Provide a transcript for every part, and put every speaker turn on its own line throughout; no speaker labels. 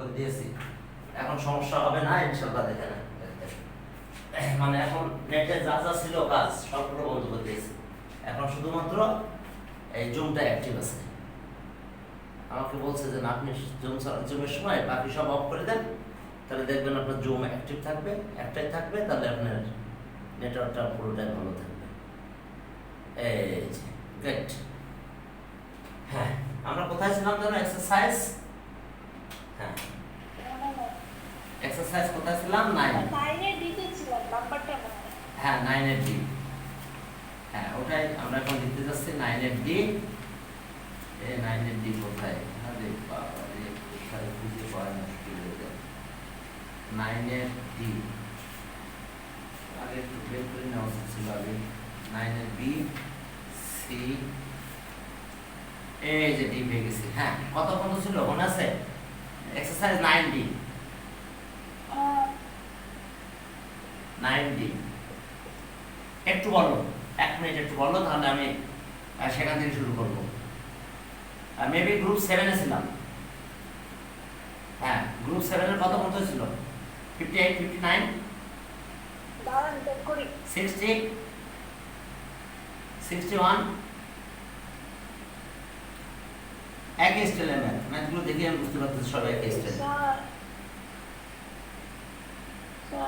করে দিয়েছি, এখন সমস্যা হবে না ইনশাআল্লাহ। দেখেন মানে এখন নেটে যা যা ছিল কাজ সবগুলো বন্ধ করে দিয়েছি, এখন শুধুমাত্র এই জুমটা অ্যাক্টিভ আছে। আমাকে বলছে যে না, আপনি জুমের সময় বাকি সব অফ করে দেন, তাহলে দেখবেন আপনার জুম অ্যাক্টিভ থাকবে, একটাই থাকবে, তাহলে আপনার নেটওয়ার্কটা পুরোটাই ভালো থাকবে। এই যে গ্রেট। হ্যাঁ, আমরা কোথায় ছিলাম জানো? এক্সারসাইজ, হ্যাঁ এক্সারসাইজ কোথায় ছিলাম? 9
এর দিতে ছিলাম নাম্বারটা মনে হয়।
হ্যাঁ 9 এর ডি, হ্যাঁ ওটাই আমরা এখন লিখতে যাচ্ছি 9 এর ডি। এই 9 এর ডি কোথায়? আরে বাবা রে, কোথায় খুঁজে পাওয়া মুশকিল হয়ে যায়। 9 এর ডি আগে একটু বের করে নেওয়া উচিত ছিল আগে। 9 এর বি সি, এই যে ডি পেয়ে গেছি। হ্যাঁ কত কত ছিল মনে আছে? এক্সারসাইজ 9D, 9D একটু বলো, 1 মিনিট একটু বলো, তাহলে আমি সেখান থেকে শুরু করবো। মেবি গ্রুপ 7 এ ছিলাম। হ্যাঁ গ্রুপ 7 এর কত কত ছিল? 58, 59,
দাঁড়ান চেক করি।
60, 61। একই স্টাইলের ম্যাথগুলো দেখে আমি বুঝতে পারতেছি সব একই স্টাইল।
স্যার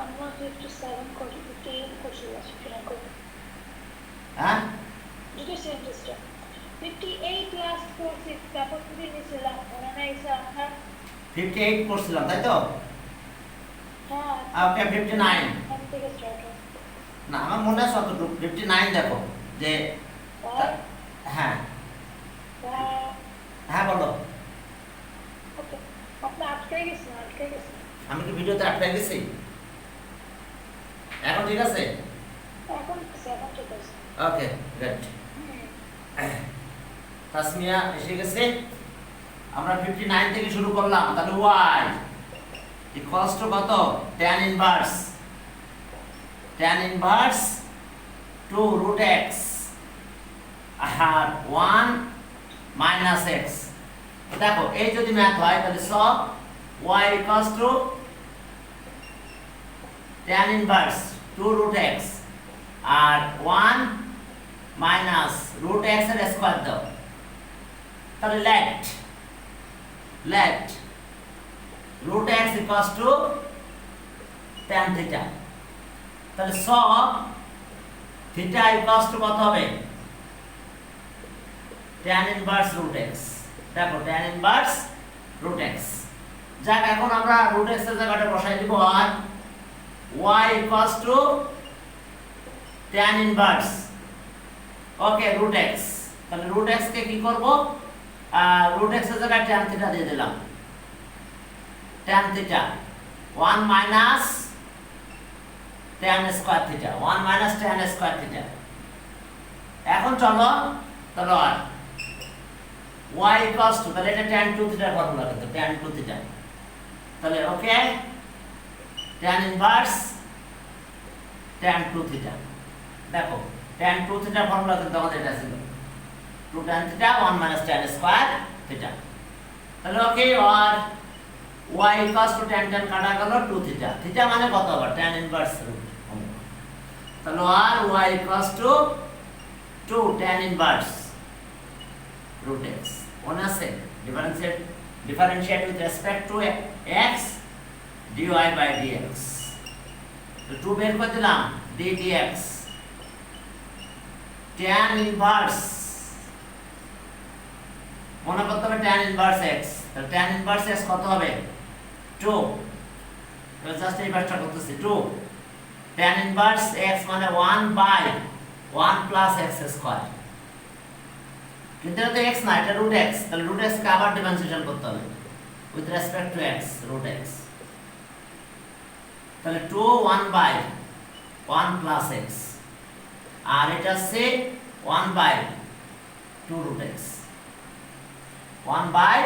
আমরা 57 করি, 58 করছি, 59 করি।
হ্যাঁ
দুটো সেন্টেন্স 58 প্লাস 46 তারপর কি নিছিলাম মনে নাই স্যার? হ্যাঁ
58 করছিলাম তাই তো?
হ্যাঁ
ওকে 59
আমি থেকে স্টার্ট হয়।
না আমার মনে আছে অতটুকু। 59 দেখো যে হ্যাঁ হ্যাঁ বলো।
ওকে আপনি আটকে গেছেন, আটকে গেছেন।
আমি কি ভিডিওতে আটকে গেছি? এখন ঠিক আছে?
এখন ঠিক আছে।
Okay great. তাসমিয়া এসে গেছে। আমরা 59 থেকে শুরু করলাম, তাহলে y ইকুয়ালস টু কত? tan ইনভার্স 2 রুট x আর 1 মাইনাস x। দেখো এই যদি ম্যাথ হয় তাহলে সব y equals to tan inverse 2 root x আর 1 মাইনাস রুট x এর স্কয়ার দাও, তাহলে let root x equals to tan theta, তাহলে সব theta equals to কত হবে? tan inverse root x। দেখো tan inverse root x। যাক এখন আমরা root x এর জায়গাটা বসাই দিব আর y equals to tan inverse okay root x। তাহলে root x কে কি করব? root x এর জায়গায় tan theta দিয়ে দিলাম। tan theta 1 minus tan square theta, 1 minus tan square theta। এখন চলো তাহলে y equals to, তাহলে এটা tan 2 theta ফর্মুলা, কিন্তু tan 2 theta, তাহলে ওকে tan inverse tan 2 theta। দেখো tan 2 theta ফর্মুলা কিন্তু আমাদের এটা ছিল 2 tan theta 1 minus tan square theta। তাহলে ওকে আর y equals to tan কাটা গেল 2 theta, theta মানে কত হবে? tan inverse root। তাহলে আর y equals to 2 tan inverse root x। মনে আছে? differentiate with respect to x dy by dx। তো 2 বের করে দিলাম d dx tan inverse, মনে করতে হবে tan inverse x। তাহলে tan inverse x কত হবে? 2। তো জাস্ট এই পার্টটা করতেছি 2 tan inverse x মানে 1 বাই 1 প্লাস x স্কয়ার, কিন্তু এটা তো x না, এটা রুট x। তাহলে রুট x কে আবার ডিফারেন্সিয়েশন করতে হবে with respect to x, root x। তাহলে 2 1 বাই 1 প্লাস x আর এটা সে 1 by 2 root x, 1 by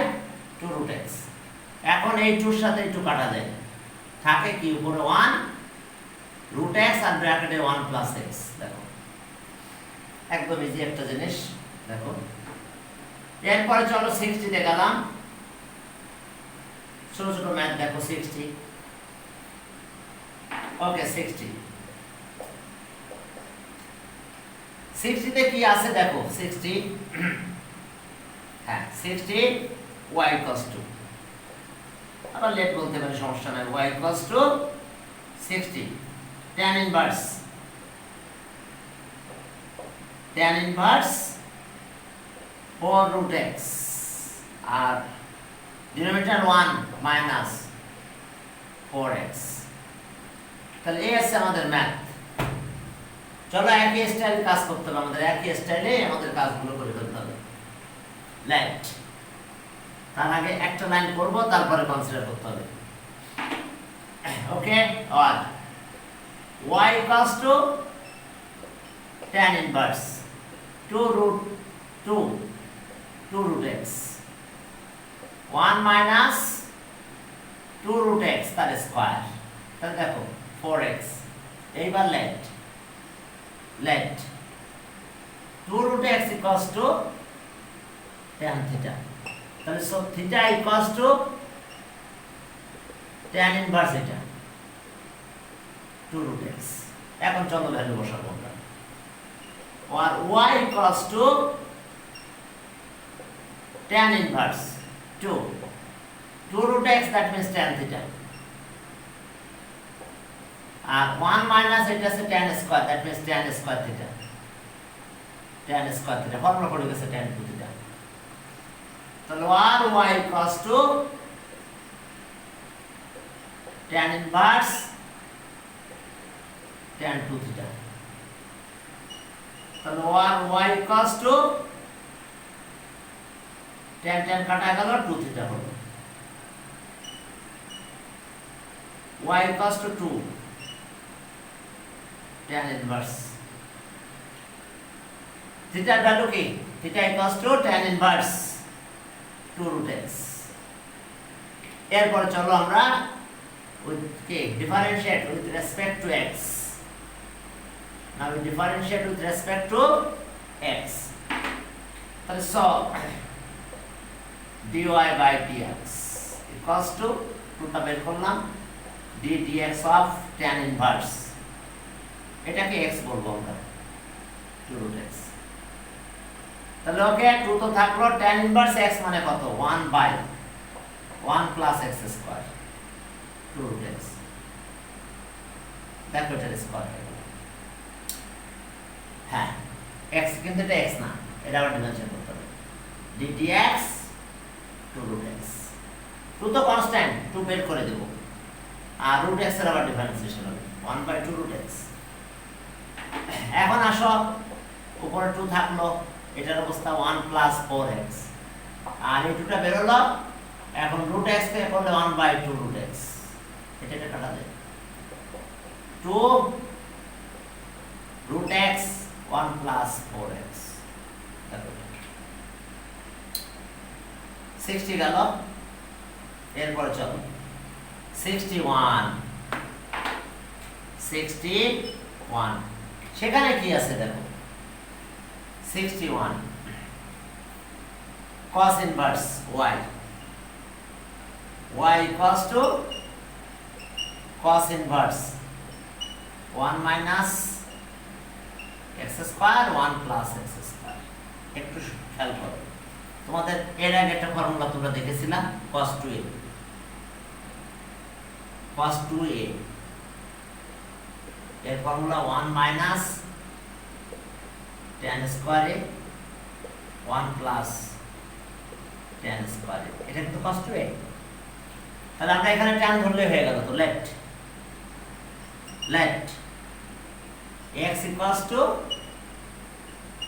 2 root x। এখন এই 2 এর সাথে 2 কাটা যায়, থাকে কি উপরে 1 রুট x আর ব্র্যাকেটে 1 প্লাস x। দেখো একদম ইজি একটা জিনিস। দেখো এরপরে চলো 60 তে গেলাম। ছোট ছোট ম্যাথ দেখো 60 ওকে 60 60 তে কি আছে দেখো 60 হ্যাঁ 60 y equals to আবার লেট বলতে পারি সমস্যা নাই y equals to 60 tan inverse for root x R denominator 1 minus 4x তাহলে এই আছে আমাদের ম্যাথ চলো একই স্টাইলে কাজ করতে হবে আমাদের একই স্টাইলে আমাদের কাজগুলো করে ফেলতে হবে লেট তার আগে একটা লাইন করব তারপরে কনসিডার করতে হবে ওকে আর y equals to tan inverse 2 root 2 root x 1 minus 2 root x তার স্কয়ার তাহলে দেখো 4x এইবার let 2 root x equals to tan theta তাহলে so theta equals to tan inverse এটা 2 root x এখন চলো ভ্যালু বসাবো আমরা আর y equals to tan inverse 2 root x that means tan theta R 1 minus এটা আছে tan square that means tan square theta formula পড়ে গেছে tan 2 theta তাহলে আর y equals to tan inverse tan 2 theta তাহলে আর y equals to tan কাটা গেল 2 theta হলো y equals to 2 tan inverse theta value কি theta equals to tan inverse 2 root x এরপর চলো আমরা with কি differentiate with respect to x now we differentiate with respect to x তাহলে so dy by dx equals to টুটা বের করলাম d dx of tan inverse এটাকে x বলবো আমরা 2 root x তাহলে ওকে 2 তো থাকলো tan inverse x মানে কত 1 by 1 plus x square 2 root x দেখো এটার স্কয়ার হ্যাঁ x কিন্তু এটা x না এটা আবার ডিমেনশন করতে হবে d dx 2 root x 2 তো কনস্ট্যান্ট 2 বের করে দেব আর root x এর আবার ডিফারেন্সিয়েশন হবে 1 by 2 root x এখন আসো উপরে 2 থাকলো এটার অবস্থা 1 plus 4x আর এই 2টা বের হলো এখন root x কে করলে 1 by 2 root x এটা কাটা যায় 2 root x 1 plus 4x 60 গেল এরপর চলো 61 সেখানে কি আছে দেখো 61 cos inverse y equals to cos inverse 1 minus x square 1 plus x square একটু খেয়াল করো তোমাদের এর আগে একটা ফর্মুলা তোমরা দেখেছিলাম cos 2a এর formula 1 minus tan square a 1 plus tan square a এটা কিন্তু cos 2a তাহলে আমরা এখানে tan ধরলে হয়ে গেল তো let x equals to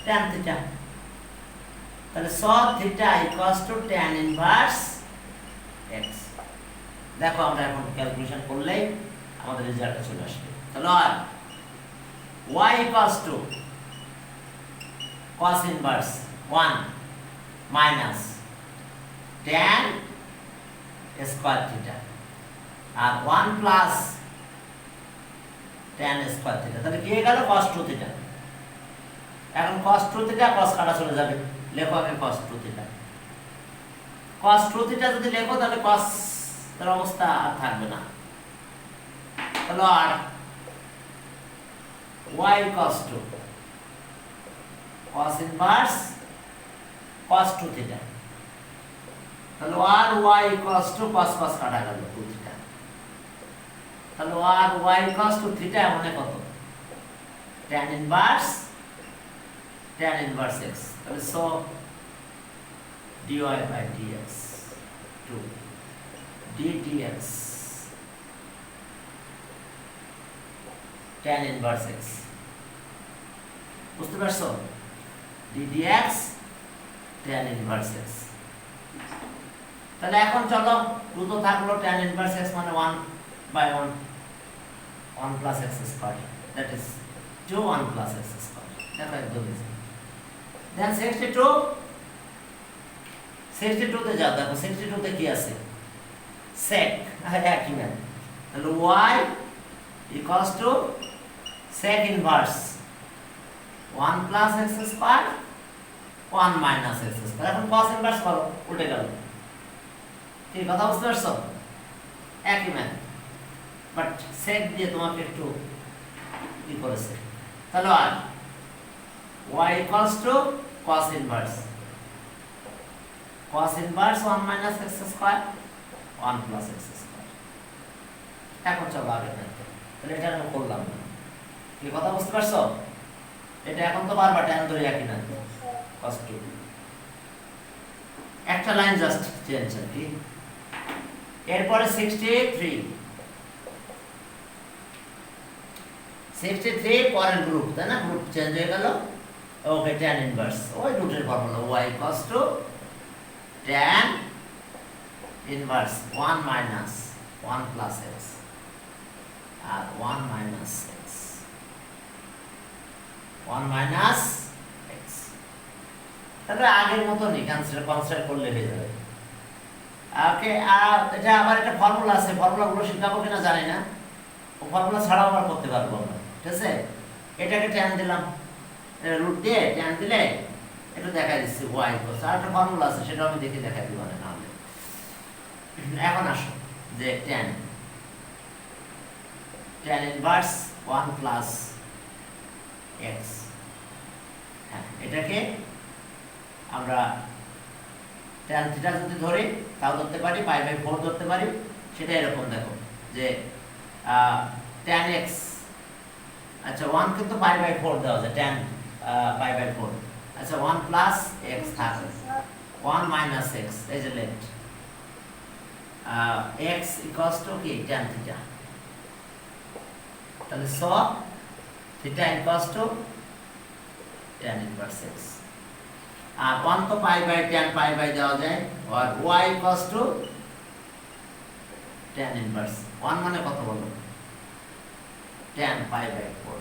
tan theta তাহলে cos theta equals to tan inverse x দেখো আমরা এখন ক্যালকুলেশন করলেই আমাদের রেজাল্টটা চলে আসবে তাহলে আর y equals to cos inverse 1 minus tan square theta R 1 plus tan square theta তাহলে কি হয়ে গেল cos 2 theta এখন cos 2 theta cos কাটা চলে যাবে লেখো আগে cos 2 theta যদি লেখো তাহলে cos তার অবস্থা আর থাকবে না। তাহলে আর y cos 2 cos inverse cos 2 theta, তাহলে আর y cos 2 cos cos কাটা গেল 2 থিটা, তাহলে আর y cos 2 থিটা মানে কত, tan inverse x, তাহলে so dy by dx 2 ddx tan inverse x, বুঝতে পারছো, ddx tan inverse x। তাহলে এখন চলো দ্রুত থাকলো tan inverse x মানে 1 plus x square, that is 1 plus x square, দেখো একদম ইজি। দেন 62 তে যাও, দেখো 62 তে কি আছে, sec, একই ম্যান, তাহলে y equals to sec inverse 1 plus x square 1 minus x square, এখন cos inverse করো, উল্টে গেল, কি কথা বুঝতে পারছো, একই ম্যান, বাট sec দিয়ে তোমাকে একটু কি করেছে, তাহলে আর y equals to cos inverse 1 minus x square 1 plus x square। এখন চলো আগে দেখো, তাহলে এটা আমি করলাম না, কি কথা বুঝতে পারছো, এটা এখন তো বারবার tan ধরে একই না, cos 2 একটা লাইন জাস্ট চেঞ্জ আর কি। এরপরে 63 পরের গ্রুপ, তাই না, গ্রুপ চেঞ্জ হয়ে গেল, ওকে tan ইনভার্স, ওই রুটের formula y cos 2 tan inverse 1 minus 1 plus x আর 1 minus x 1 minus x, তাহলে আগের মতনই কনসিডার করলে হয়ে যাবে। ওকে, আর এটা আবার একটা ফর্মুলা আছে, ফর্মুলাগুলো শিখাবো কিনা জানি না, ও ফর্মুলা ছাড়াও আবার করতে পারবো আমরা, ঠিক আছে। এটাকে tan দিলাম, রুট দিয়ে tan দিলে এটা দেখাই দিচ্ছি y cos, আর একটা ফর্মুলা আছে সেটা আমি দেখে দেখাই দিব না নাহলে। এখন আসো যে tan ইনভার্স 1 প্লাস x, হ্যাঁ এটাকে আমরা tan থিটা যদি ধরি তাও ধরতে পারি, পাই বাই 4 ধরতে পারি, সেটা এরকম দেখো যে tan x, আচ্ছা 1 কিন্তু পাই বাই 4 দেওয়া যায়, tan পাই বাই 4, আচ্ছা 1 প্লাস x থাকে 1 মাইনাস x, এই যে লেফট x ইকুয়ালস টু কি tan থিটা, তাহলে so theta equals to tan inverse x, আর 1 তো pi by tan pi by দেওয়া যায়, আর y equals to tan inverse 1 মানে কত বলো, tan পাই বাই 4,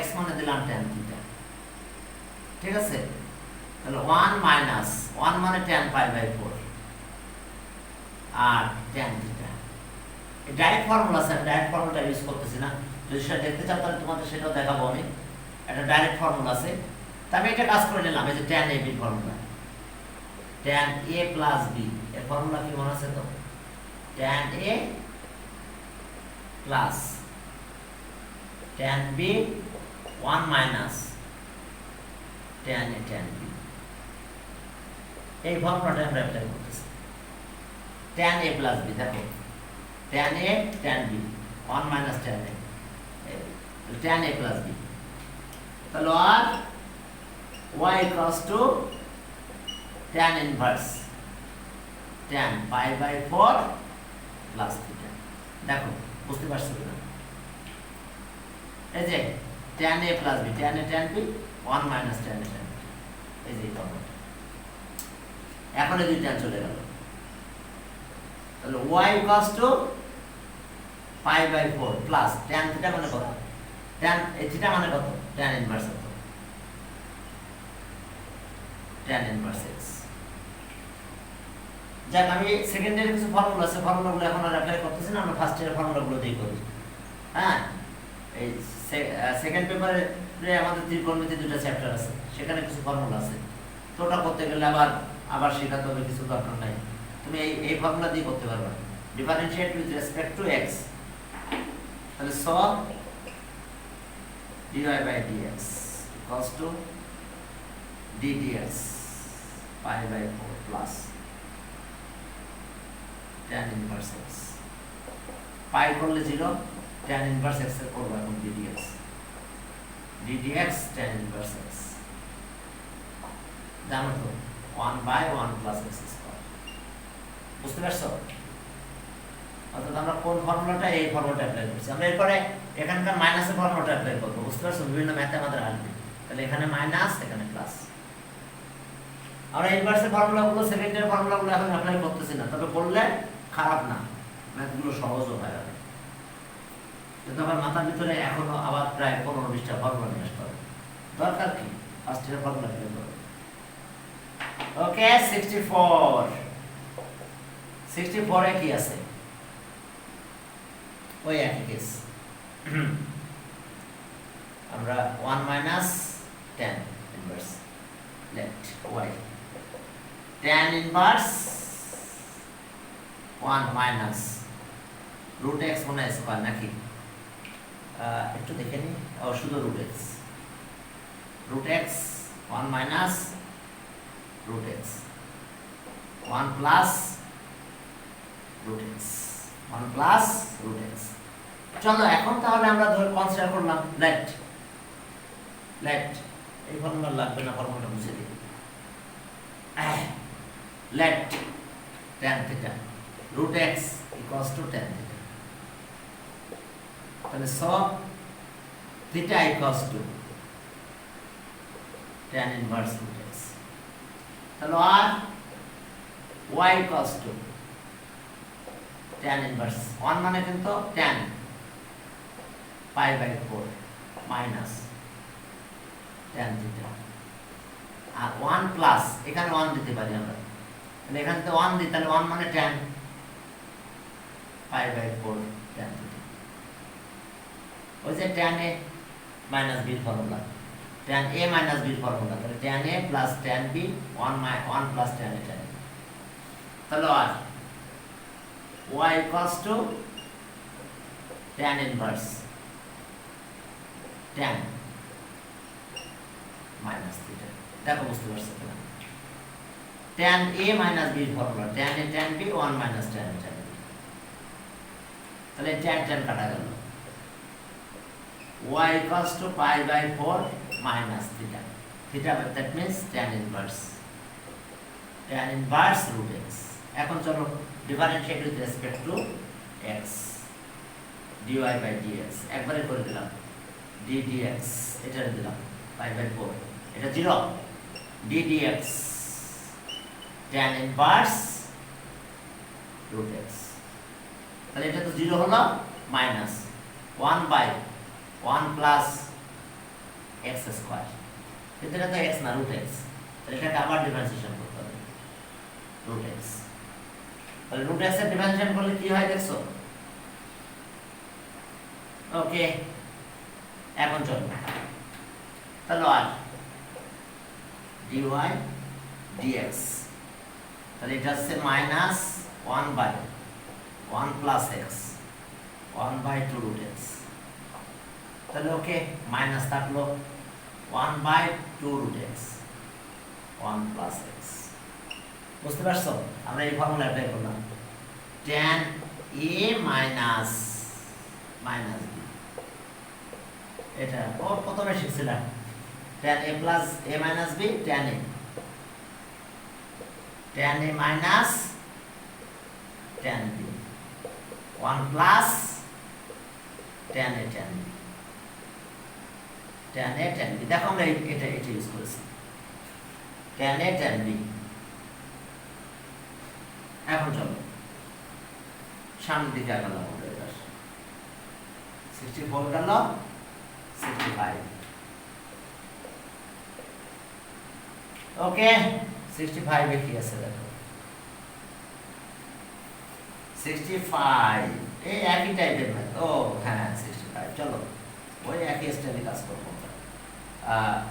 x মানে দিলাম tan থিটা, ঠিক আছে, তাহলে 1 মাইনাস 1 মানে tan পাই বাই 4 আর tan থিটা, এই ডাইরেক্ট ফর্মুলা আছে, ডাইরেক্ট ফর্মুলাটা ইউজ করতেছি না, যদি সেটা দেখতে চাও তাহলে তোমাদের সেটাও দেখাবো আমি, একটা ডাইরেক্ট ফর্মুলা আছে, তা আমি এটা কাজ করে নিলাম, এই যে tan ab formula, tan a plus b এর ফর্মুলা কি মনে আছে তো, tan a plus tan b 1 minus tan a tan b, এই ফর্মুলাটা আমরা অ্যাপ্লাই করতেছি, tan a প্লাস b, দেখো tan a tan b 1 minus tan a, tan a plus b, তাহলে আর y equals to tan inverse tan pi by 4 plus theta, দেখো বুঝতে পারছো কিনা, এই যে tan a plus b, tan a tan b 1 minus tan a tan b, এই যে ফর্মুলা, এখন এই দুইটা চলে গেল, তাহলে y equals to pi by 4 plus tan theta মানে কত, tan এই থিটা মানে কত, tan ইনভার্স কত, tan ইনভার্স x। যাক, আমি সেকেন্ডারি কিছু ফর্মুলা আছে, ফর্মুলাগুলো এখন আর অ্যাপ্লাই করতেছি না, আমরা ফার্স্ট ইয়ারের ফর্মুলাগুলো দিয়ে করি, হ্যাঁ এই সেকেন্ড পেপারে আমাদের ত্রিকোণমিতি দুটো চ্যাপ্টার আছে, সেখানে কিছু ফর্মুলা আছে, তো ওটা করতে গেলে আবার শেখাতে হবে, কিছু দরকার নাই, তুমি এই ফর্মুলা দিয়ে করতে পারবে differentiate with respect to x, তাহলে so dy by dx equals to d dx pi by 4 plus tan inverse x, পাই করলে 0, tan inverse x এর করবো এখন d dx, d dx tan inverse x, জানো তো 1 by 1 plus x square, বুঝতে পারছো? অর্থাৎ আমরা কোন ফর্মুলাটা, এই ফর্মুলাটা অ্যাপ্লাই করছি। আমরা এরপরে এখানকার মাইনাসের ফর্মুলাটা অ্যাপ্লাই করব, বুঝতে পারছো? বিভিন্ন ম্যাথে আমাদের আসবে, তাহলে এখানে মাইনাস, এখানে প্লাস। আমরা ইনভার্সের ফর্মুলাগুলো, সেকেন্ডের ফর্মুলাগুলো এখন অ্যাপ্লাই করতেছি না, তবে করলে খারাপ না, ম্যাথগুলো সহজও হয়ে যাবে। কিন্তু আমার মাথার ভিতরে এখনো আবার প্রায় 15-20টা ফর্মুলা নিয়ে আসতে হবে, দরকার কি ফার্স্ট ইয়ার ফর্মুলা অ্যাপ্লাই করব। ওকে, 64 এ কি আছে? ওই একই কেস, আমরা 1 minus tan inverse left y, tan inverse 1 minus root x মনে হয় স্কয়ার নাকি, একটু দেখে নি, ও শুধু root x 1 minus root x 1 plus root x 1 plus root x। চলো এখন তাহলে আমরা ধরে কনসিডার করলাম লেট, এই ফর্মুলা লাগবে না, ফর্মুলাটা মুছে দিই। Let tan theta root x equals to tan theta, তাহলে so theta equals to tan inverse root x, তাহলে আর y equals to tan inverse 1 মানে কিন্তু tan pi by 4 minus tan theta, R 1 plus এখানে 1 দিতে পারি আমরা, তাহলে এখানে তো 1 দিই, তাহলে 1 মানে tan pi by 4 tan theta, ওই যে tan a minus b formula, tan a minus b formula, তাহলে tan a plus tan b 1 plus tan a tan, তাহলে আর y equals to tan inverse tan minus theta, দেখো বুঝতে পারছো কিনা? tan a minus b formula, tan a tan b 1 minus tan a tan b, তাহলে tan কাটা গেল, y equals to pi by 4 minus theta, that means tan inverse root x। এখন চলো differentiate with respect to x, dy by dx একবারে করে দিলাম, d dx এটা দিলাম pi by 4, এটা 0, d dx tan inverse root x, তাহলে এটা তো 0 হলো, minus 1 by 1 plus x square, কিন্তু এটা তো x না, root x, তাহলে এটাকে আবার ডিফারেন্সিয়েশন করতে হবে, root x, তাহলে root x এর ডিফারেন্সিয়েশন করলে কি হয় দেখছো? ওকে, এখন চলো তাহলে আর dy dx, তাহলে এটা হচ্ছে minus 1 by 1 plus x 1 by 2 root x, তাহলে ওকে মাইনাস থাকলো 1 by 2 root x 1 plus x, বুঝতে পারছো? আমরা এই ফর্মুলা অ্যাপ্লাই করলাম, tan a minus b, এটা প্রথমে শিখছিলাম, tan a plus a minus b tan a minus tan b 1 plus tan a tan b, দেখো আমরা এটা ইউজ করেছি, tan a tan b। এখন চলো সামনের দিকে আগালাম, 64 গেল 65, ওকে 65 এ কি আছে দেখো, 65 এই একই টাইপের ম্যাথ, ও হ্যাঁ 65, চলো ওই একই স্টাইলে কাজ করবো আমরা।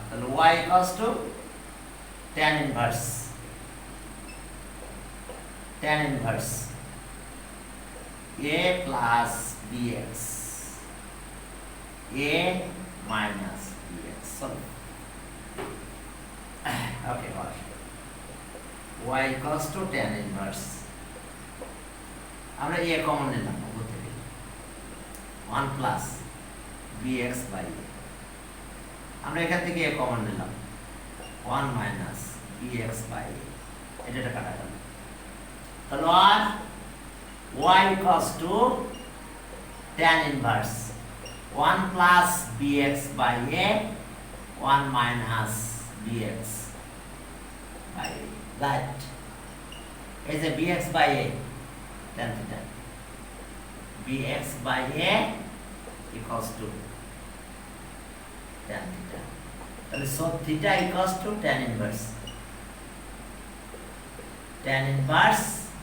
তাহলে y equals to tan inverse a plus bx, a minus bx. Sorry. Okay, got it. Y equals to tan inverse. আমরা a কমন নিলাম উপর থেকে 1 plus bx by a। আমরা এখান থেকে a কমন নিলাম 1 minus bx by a। এটা কাটা গেল। তাহলে আর y equals to tan inverse 1 plus bx by a 1 minus bx by a, that is a bx by a tan theta, bx by a equals to tan theta, so theta equals to tan inverse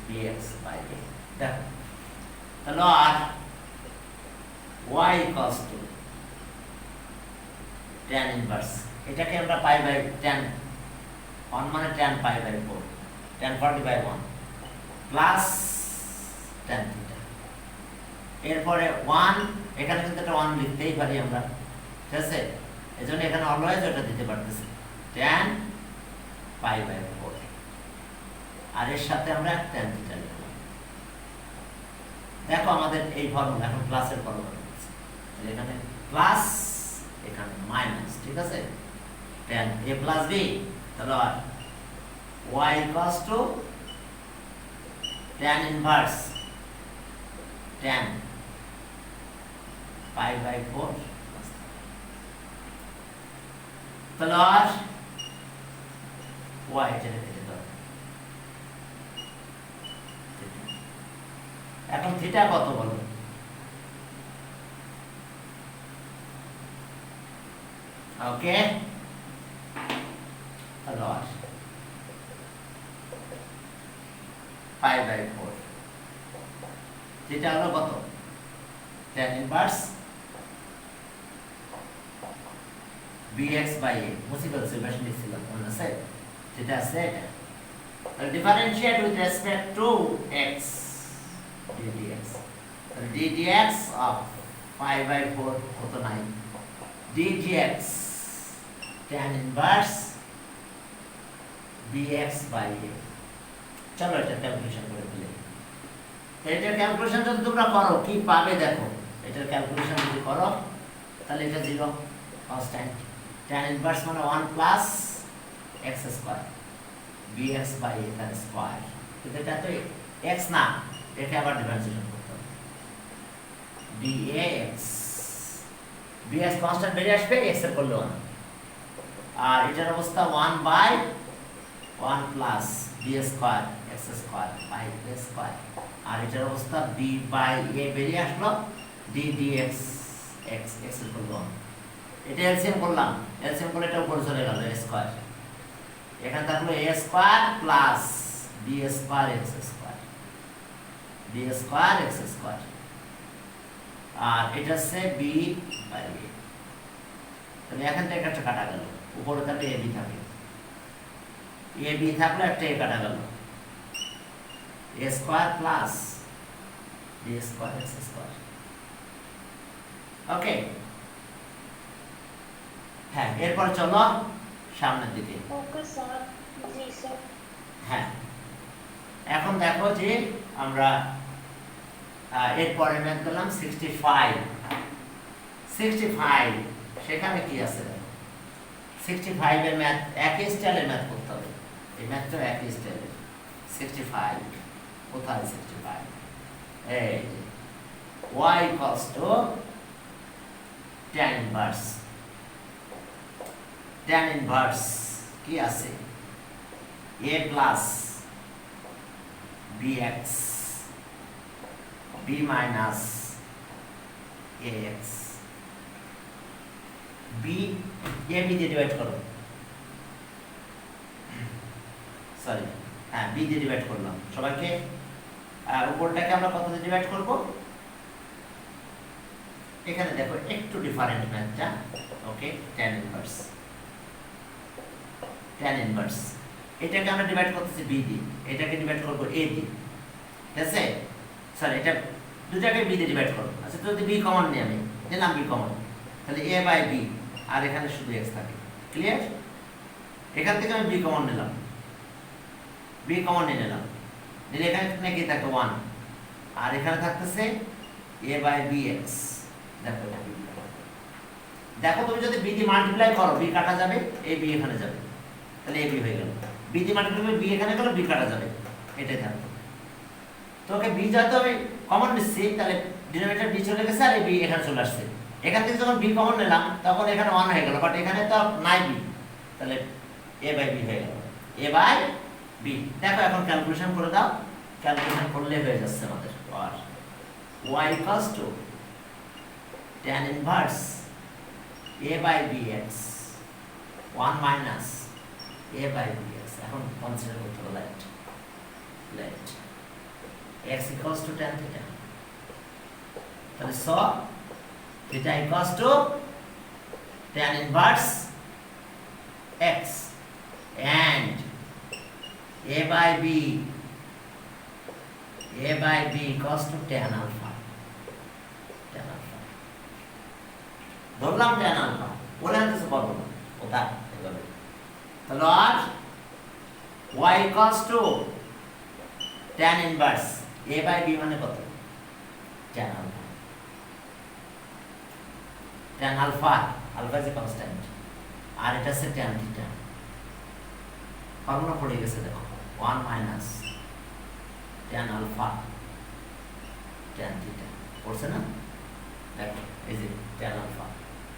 bx by a। দেখো তাহলে আর y equals to tan inverse, এটাকে আমরা পাই by tan 1 মানে tan pi by 4, tan 40 by 1 plus tan theta. এরপরে 1 এখানে কিন্তু একটা 1 লিখতেই পারি আমরা, ঠিক আছে? এজন্য এখানে অলওয়েজ ওটা দিতে পারতেছি tan পাই বাই 4, আর এর সাথে আমরা tan থিটা লিখলাম। দেখো আমাদের এই ফর্মুলা এখন প্লাসের ফর্মুলা হচ্ছে, এখানে প্লাস এখানে মাইনাস, ঠিক আছে? tan a plus b, তাহলে y equals to tan inverse tan pi by 4, তাহলে y এটা কেটে দাও। এখন থিটা কত বলো? ওকে, তাহলে পাই বাই 4, থিটা হলো কত? tan inverse bx by a, মুছে ফেলছি, বেশি লিখছিলাম মনে আছে? থিটা আছে এটা, তাহলে differentiate with respect to x ddx, তাহলে ddx অফ পাই বাই 4 কত নাই, ddx tan inverse bx by a। চলো এটা ক্যালকুলেশন করে ফেলি। এটার ক্যালকুলেশন যদি তোমরা করো কি পাবে দেখো, এটার ক্যালকুলেশন যদি করো তাহলে এটা 0 কনস্ট্যান্ট, tan ইনভার্স মানে 1 plus x square bx by a তার স্কয়ার, কিন্তু এটা তো x না, এটাকে আবার ডিফারেন্সিয়েশন করতে হবে dx, bx কনস্ট্যান্ট বেরিয়ে আসবে, x এর করলে 1, আর এটার অবস্থা 1 by 1 plus b square x square by a square, আর এটার অবস্থা b বাই a বেরিয়ে আসলো d dx x, x এর করলে 1, এটা এলসিএম করলাম, এলসিএম করলে এটা উপরে চলে গেল a স্কয়ার, এখানে থাকলো a square plus b square x square, b square x square, আর এটা হচ্ছে b বাই a। তাহলে এখান থেকে একটা কাটা গেল, উপরে থাকলে ab থাকে, ab থাকলে একটা a কাটা গেল, a square plus b square x square. Okay, হ্যাঁ, এরপর চলো সামনের দিকে।
ওকে স্যার, জি স্যার।
হ্যাঁ, এখন দেখো যে আমরা এরপরে ম্যাথ করলাম 65, সেখানে কি আছে? 65 এর ম্যাথ একই স্টাইলে ম্যাথ করতে হবে, এই ম্যাথটা একই স্টাইলে। 65 কোথায়? 65 এই y equals to tan inverse, tan inverse কি আছে? a plus bx b minus ax, b a b দিয়ে ডিভাইড করো, সরি হ্যাঁ b দিয়ে ডিভাইড করলাম সবাইকে, উপরটাকে আমরা কত দিয়ে ডিভাইড করব? এখানে দেখো একটু ডিফারেন্ট ম্যাথটা, ওকে, tan ইনভার্স, tan ইনভার্স এটাকে আমরা ডিভাইড করতেছি b দিয়ে, এটাকে ডিভাইড করব a দিয়ে, ঠিক আছে? স্যার এটা b দুটাকে বি দিয়ে ডিভাইড করো। আচ্ছা যদি বি কমন নিই, আমি নিলাম বি কমন, তাহলে এ বাই বি, আর এখানে শুধু এক্স থাকে। ক্লিয়ার? এখান থেকে আমি বি কমন নিলাম, বি কমন নিয়ে নিলাম, নিলে এখানে কি থাকে 1, আর এখানে থাকতেছে এ বাই বি এক্স। দেখো দেখো তুমি যদি বি দিয়ে মাল্টিপ্লাই করো বি কাটা যাবে, এ বি এখানে যাবে, তাহলে এ বি হয়ে গেল। বি দিয়ে মাল্টিপ্লাই বি এখানে গেল, বি কাটা যাবে, এটাই থাকবে। তো ওকে বি যেহেতু আমি কমন নিচ্ছি, তাহলে ডিনোমিনেটর বি চলে গেছে আর এই বি এখানে চলে আসছে। এখান থেকে যখন বি কমন নিলাম তখন এখানে 1 হয়ে গেল, বাট এখানে তো নাই বি, তাহলে এ বাই বি হয়ে গেল, এ বাই বি। দেখো এখন ক্যালকুলেশন করে দাও, ক্যালকুলেশন করলে হয়ে যাচ্ছে আমাদের। আর y equals to tan inverse a by bx 1 minus a by bx। এখন কনসিডার করতে হবে let x equals to tan theta, তাহলে so theta equals to tan inverse x and a by b equals to tan alpha, tan alpha ধরলাম tan alpha, বলে আনতেছে পারবো না ওটা এভাবে। তাহলে আর y equals to tan inverse a by b মানে কত? tan alpha, tan alpha, alpha is a constant, আর এটা হচ্ছে tan theta। ফর্মুলা পড়ে গেছে দেখো, 1 minus tan alpha tan theta পড়ছে না? দেখো এই যে tan alpha,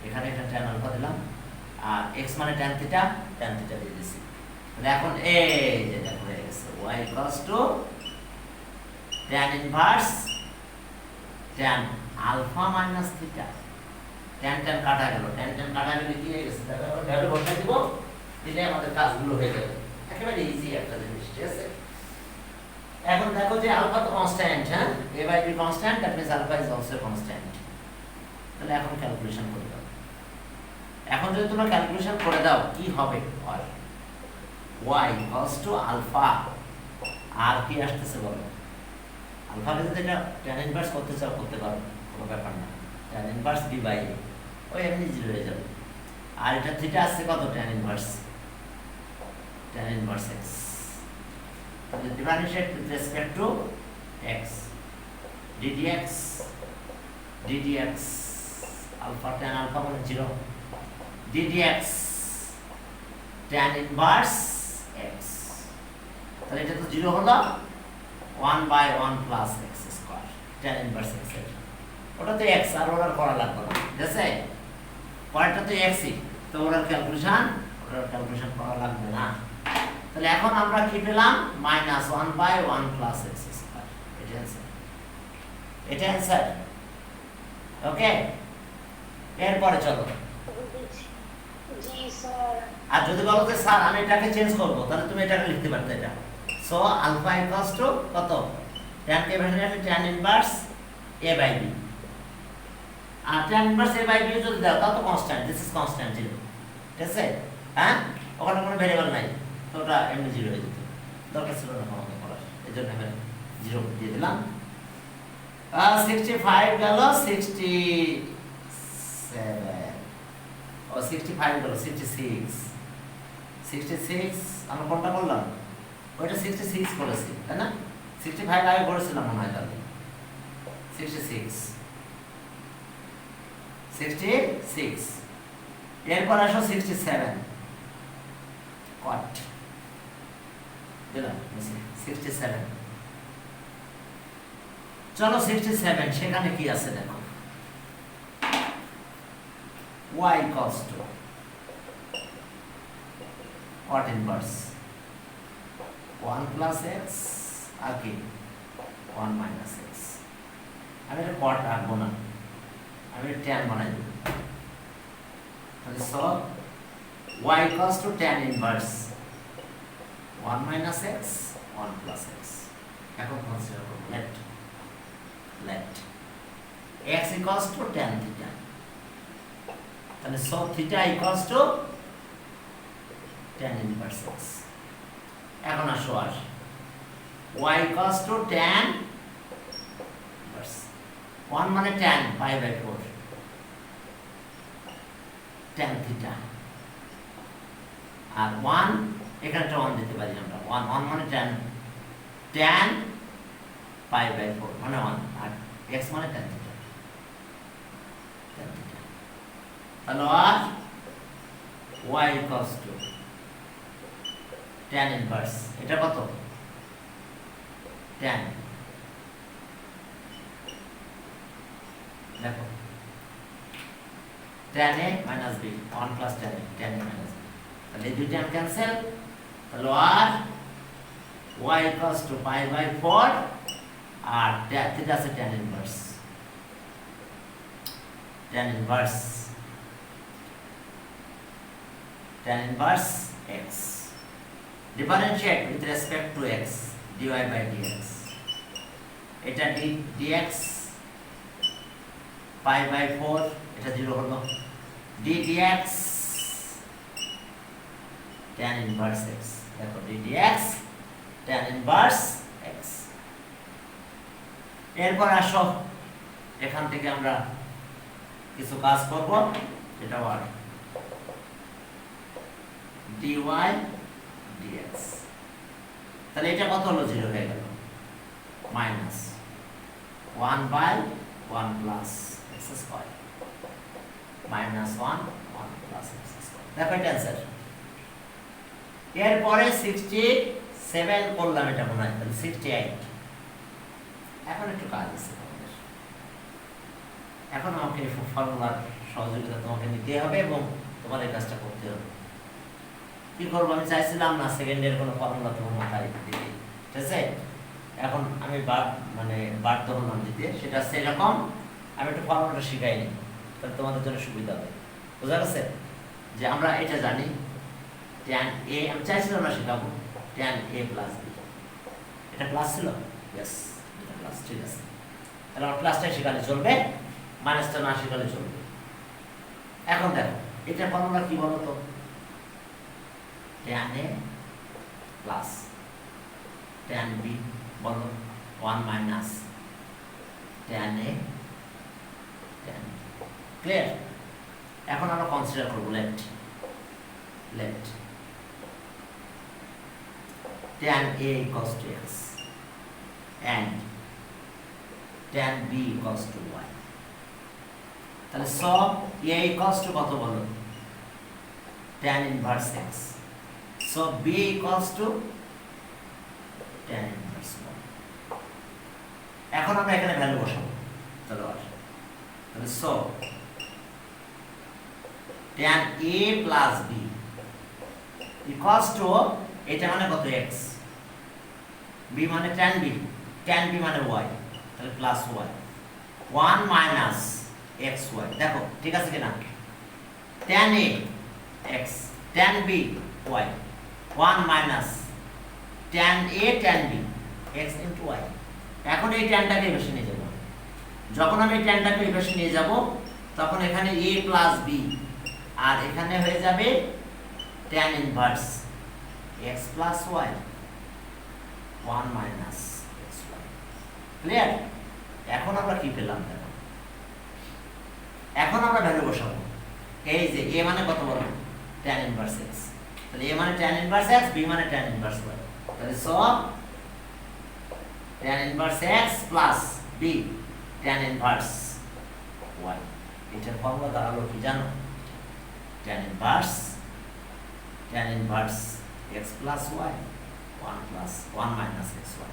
এখানে একটা tan alpha দিলাম, আর x মানে tan theta দিয়ে দিছি। তাহলে এখন এই যে দেখো হয়ে গেছে y equals to tan inverse tan alpha minus theta। tan কাটা গেল, tan কাটা গেলে কি হয়ে গেছে? দেখো ভ্যালু বসাই দিব, দিলে আমাদের কাজগুলো হয়ে যাবে। একেবারে ইজি একটা জিনিস, ঠিক আছে? এখন দেখো যে আলফা তো কনস্ট্যান্ট, হ্যাঁ, a by b constant, that means alpha is also constant. তাহলে এখন ক্যালকুলেশন করে দাও। এখন যদি তোমরা ক্যালকুলেশন করে দাও কি হবে? আর y equals to আলফা, আর কি আসতেছে বলো? আলফাকে যদি এটা tan ইনভার্স করতে চাও করতে পারো, কোনো ব্যাপার না। tan inverse b by a ওই এমনি 0 হয়ে যাবে। আর এটা থিটা আসছে কত? tan inverse x, the differentiate with respect to x, ddx alpha tan alpha মানে 0, ddx tan inverse x, তাহলে এটা তো 0 হলো, 1 by 1 plus x square tan inverse x, ওটা তো x, আর ওটার করা লাগবে না, ঠিক আছে? পরেরটা তো x ই, তো ওটার ক্যালকুলেশন করা লাগবে না। তাহলে এখন আমরা কি পেলাম? -1 by 1 plus x square, এটা অ্যান্সার। ওকে, এরপরে চলো।
জি স্যার।
আর যদি বলো যে স্যার আমি এটাকে চেঞ্জ করব, তাহলে তুমি এটাকে লিখতে পারতে এটা। সো আলফা ইকুয়ালস টু কত? tan কে ভ্যালু আছে tan inverse a by b, আর tan inverse a by b যদি দাও তাও তো কনস্ট্যান্ট, দিস ইজ কনস্ট্যান্ট 0, ঠিক আছে? হ্যাঁ, ওখানে কোনো ভেরিয়েবল নাই, তো ওটা এমনি 0 হয়ে যেত, দরকার ছিল না আমাকে করার, এজন্য আমি 0 দিয়ে দিলাম। 65 গেল, 67 ও 65 গেল, 66 আমরা কোনটা করলাম? ওইটা 66 করেছি, তাই না? 65 আগে করেছিলাম মনে হয়, তাহলে 66 এরপর আসো 67 কট দিলাম 67। চলো 67 সেখানে কি আছে দেখো, y equals to cot inverse 1 plus x আর কি 1 minus x। আমি এটা cot রাখবো না, আমি tan বানাই দেব। তাহলে সব y equals to tan inverse 1 minus x 1 plus x। এখন কনসিডার করব let x equals to tan theta, তাহলে সব theta equals to tan inverse x। এখন আসো আর y equals to tan inverse 1 মানে tan pi by 4 tan theta, আর 1 এখানে একটা 1 দিতে পারি আমরা, 1 মানে tan পাই বাই 4 মানে 1, আর x মানে tan থিটা, তাহলে আর y equals to tan inverse, এটা কত tan, দেখো tan a minus b 1 plus tan a minus b, তাহলে এই দুই tan ক্যান্সেল, তাহলে আর y equals to pi by 4 আর থিটা আছে tan inverse x, differentiate with respect to x dy by dx, এটা dx pi by 4 এটা 0 হলো, ddx tan inverse x, দেখো ddx tan inverse x। এরপর আসো এখান থেকে আমরা কিছু কাজ করব, যেটা আর dy dx, তাহলে এটা কত হলো 0 হয়ে গেল, minus 1 by 1 plus x square minus 1 plus x square, দেখো এটা অ্যান্সার। এরপরে 67 করলাম, এটা মনে হয় তাহলে 68। এখন একটু কাজ আছে তোমাদের, এখন আমাকে ফর্মুলার সহযোগিতা তোমাকে নিতে হবে এবং তোমার এই কাজটা করতে হবে। কি করবো, আমি চাইছিলাম না সেকেন্ডের কোনো ফর্মুলা তোমার মাথায় দিতে, ঠিক আছে? এখন আমি বাধ্য হলাম দিতে, সেটা সেরকম আমি একটু ফর্মুলাটা শিখাই নি, তাহলে তোমাদের জন্য সুবিধা হবে। বোঝা গেছে যে আমরা এটা জানি tan a, আমি চাইছিলাম না শেখাবো tan a প্লাস b, এটা প্লাস ছিল, ইয়েস এটা প্লাস, ঠিক আছে। তাহলে আমার প্লাসটা শেখালে চলবে, মাইনাসটা না শেখালে চলবে। এখন দেখো এটা ফর্মুলা কি বলো তো, tan a plus tan b বলো 1 minus tan a tan b, clear? এখন আমরা কনসিডার করব left tan a equals to x and tan b equals to y, তাহলে সব a equals to কত বলো, tan inverse x, so b equals to tan inverse y। এখন আমরা এখানে ভ্যালু বসাবো, তাহলে so tan a plus b equals to, এটা মানে কত x, b মানে tan b মানে y, তাহলে প্লাস y 1 মাইনাস xy, দেখো ঠিক আছে কিনা, tan a x tan b y 1 minus tan a tan b x into y। এখন এই ট্যানটাকে এই পাশে নিয়ে যাব, যখন আমি এই ট্যানটাকে এই পাশে নিয়ে যাব তখন এখানে a প্লাস b আর এখানে হয়ে যাবে tan inverse x plus y 1 minus xy, clear? এখন আমরা কি পেলাম দেখো, এখন আমরা ভ্যালু বসাবো, এই যে a মানে কত বলো, tan ইনভার্স x, তাহলে a মানে tan ইনভার্স x, b মানে tan ইনভার্স y, তাহলে সব tan inverse x plus b tan inverse y। এটার ফর্মুলা দাঁড়ালো কি জানো, tan inverse x plus y 1 minus xy।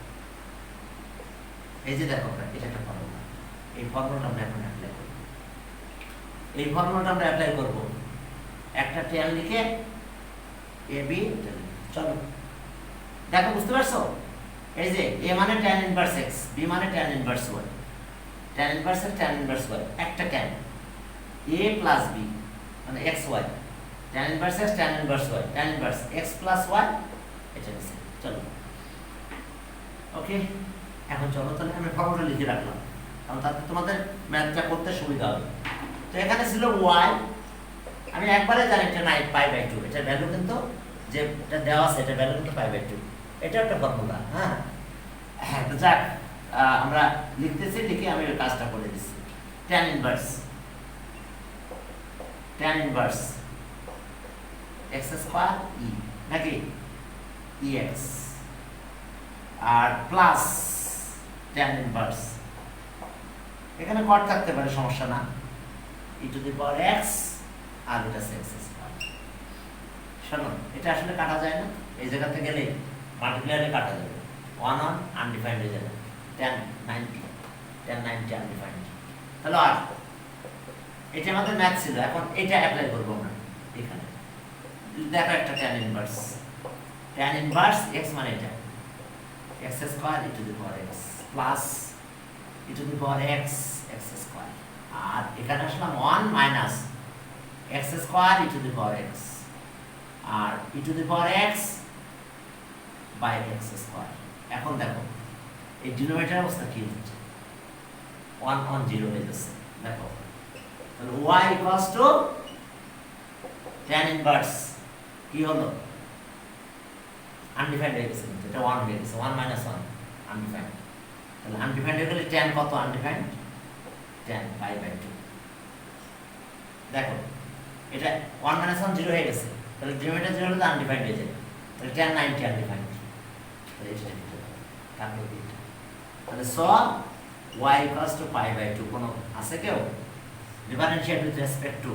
এই যে দেখো এটা একটা ফর্মুলা, এই ফর্মুলাটা আমরা এখন অ্যাপ্লাই করব, একটা tan লিখে a b, চলো দেখো বুঝতে পারছো, এই যে a মানে tan ইনভার্স x, b মানে tan inverse y, tan inverse x tan inverse y, একটা tan a প্লাস b মানে xy, tan inverse x tan inverse y, tan inverse x plus y, এটা আছে। চলো ওকে, এখন চলো তাহলে আমি ফর্মুলা লিখে রাখলাম, কারণ তাতে তোমাদের ম্যাথটা করতে সুবিধা হবে। তো এখানে ছিল y, আমি একবারে জানি এটা নাই পাই বাই 2, এটা ভ্যালু কিন্তু যেটা দেওয়া আছে এটা ভ্যালু কিন্তু পাই বাই 2, এটা একটা ফর্মুলা। হ্যাঁ তো যাক, আমরা লিখতেছি, লিখে আমি ওই কাজটা করে দিচ্ছি। tan inverse x square e নাকি ex আর প্লাস tan ইনভার্স, এখানে কট থাকতে পারে, সমস্যা না, e to the power x আর এটা x স্কয়ার। শোনো, এটা আসলে কাটা যায় না, এই জায়গাতে গেলে মাল্টিপ্লায়ারে কাটা যাবে, 1 1 আনডিফাইন্ড হয়ে যাবে, tan 90 আনডিফাইন্ড। তাহলে আর এটা আমাদের ম্যাথ ছিল, এখন এটা অ্যাপ্লাই করব আমরা এখানে। দেখো একটা tan ইনভার্স x মানে এটা x square e to the power x plus e to the power x square, আর এখানে আসলাম 1 minus x square e to the power x আর e to the power x by x square. এখন দেখো এই denominator অবস্থা কি হচ্ছে, 1 1 0 হয়ে যাচ্ছে। দেখো তাহলে y equals to tan inverse কি হলো, আনডিফাইন্ড হয়ে গেছে, কিন্তু এটা 1 হয়ে গেছে, 1 মাইনাস 1 আনডিফাইন্ড। তাহলে আনডিফাইন্ড হয়ে গেলে tan কত আনডিফাইন্ড, tan পাই বাই 2। দেখো এটা 1 মাইনাস 1 0 হয়ে গেছে, তাহলে ডিনোমিনেটর 0 হলে আনডিফাইন্ড হয়ে যাবে, তাহলে tan 90 আনডিফাইন্ড। তাহলে এটা লিখতে হবে, তারপর এটা তাহলে so y equals to pi by 2 কোন আছে কেউ, differentiate with respect to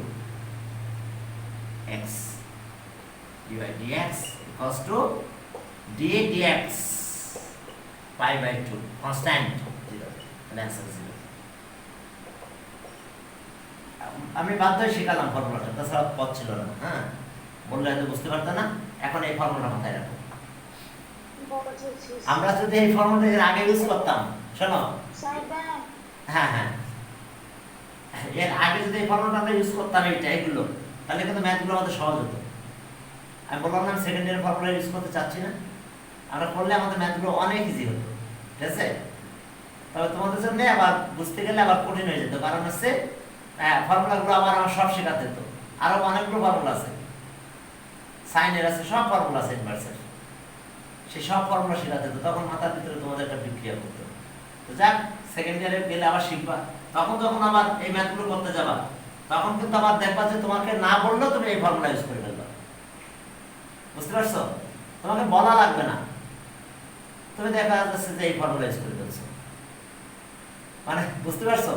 x dy dx equals to d dx pi by 2 constant 0, answer 0। আমি বাধ্য হয়ে শিখালাম ফর্মুলাটা, তাছাড়া পথ ছিল না। হ্যাঁ, বললে হয়তো বুঝতে পারতো না, এখন এই ফর্মুলা মাথায় রাখো। আমরা যদি এই ফর্মুলা এর আগে ইউজ করতাম, শোনো, হ্যাঁ হ্যাঁ, এর আগে যদি এই ফর্মুলাটা আমরা ইউজ করতাম এগুলো, তাহলে কিন্তু ম্যাথগুলো আমাদের সহজ হতো। আমি বললাম না সেকেন্ড ইয়ার ফর্মুলা ইউজ করতে চাচ্ছি না, আমরা করলে আমাদের ম্যাথগুলো অনেক ইজি হতো, ঠিক আছে? তবে তোমাদের জন্য আবার বুঝতে গেলে আবার কঠিন হয়ে যেত, কারণ হচ্ছে ফর্মুলাগুলো আবার আমার সব শেখাতে হতো, আরো অনেকগুলো ফর্মুলা আছে, সাইনের আছে, সব ফর্মুলা আছে ইনভার্সের, সেই সব ফর্মুলা শেখাতে হতো, তখন মাথার ভিতরে তোমাদের একটা বিক্রিয়া করতো। তো যাক, সেকেন্ড ইয়ারে গেলে আবার শিখবা, তখন যখন আবার এই ম্যাথগুলো করতে যাবা, তখন কিন্তু আবার দেখবা যে তোমাকে না বললেও তুমি এই ফর্মুলা ইউজ করে ফেলবা। বুঝতে পারছো? তোমাকে বলা লাগবে না, তুমি দেখা যাচ্ছে যে এই ফর্মুলা ইউজ করে ফেলছো, মানে বুঝতে পারছো?